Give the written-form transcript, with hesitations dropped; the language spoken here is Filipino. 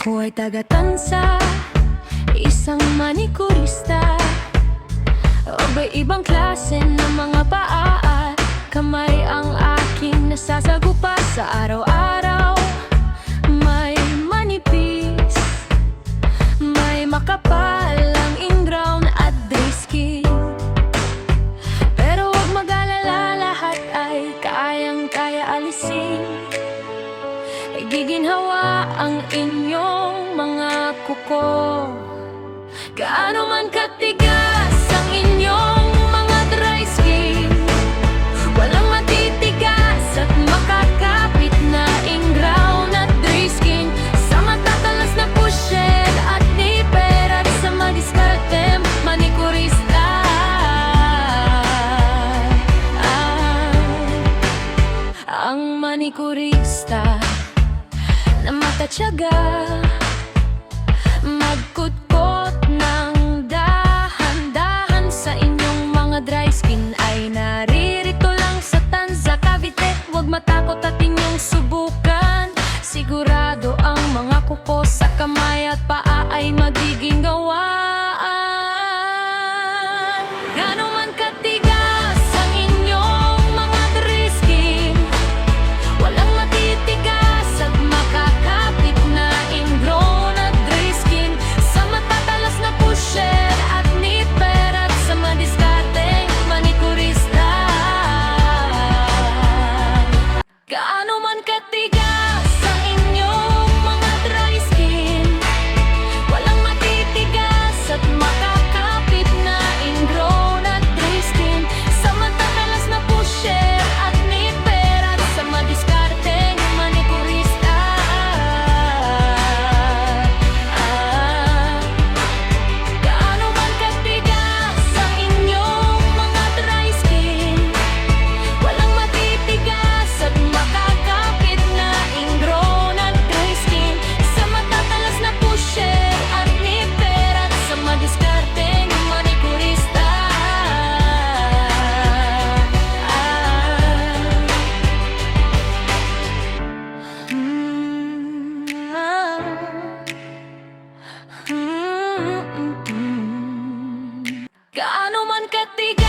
Ako ay taga-tansa, isang manikurista. Iba-ibang klase ng mga paa at kamay ang aking nasasagupa sa araw-araw. May manipis, may makapal ang ingrown at dry skin. Pero huwag mag-alala, lahat ay kayang-kaya alisin. Giginhawa ang inyong mga kuko. Gaano man katigas ang inyong mga dry skin, walang matitigas at makakapit na ingrown at dry skin. Sa matatalas na pushed at nipper at sa madiskartem manikurista. Ang manikurista na matatyaga, magkutkot ng dahan-dahan sa inyong mga dry skin, ay naririto lang sa Tanza, Cavite. Huwag matakot at inyong subukan. Sigurado ang mga kuko sa kamay at paa ay magiging gawaan. Gaano man katigas ang inyong mga dry skin, walang matitigas at makakapit na ingrown at dry skin. Sa matatalas na pushed at nipper at sa madiskarteng manikurista. Gaano man katigas ang inyong mga dry skin, walang matitigas at makakapit na ingrown at dry skin. Sa matatalas na pushed at nipper at sa madiskarteng manikurista. Gaano man katigas ang inyong mga dry skin, walang matitigas at makakapit na ingrown at dry skin. Sa matatalas na pushed at nipper at sa madiskarteng manikurista. Gaano man katigas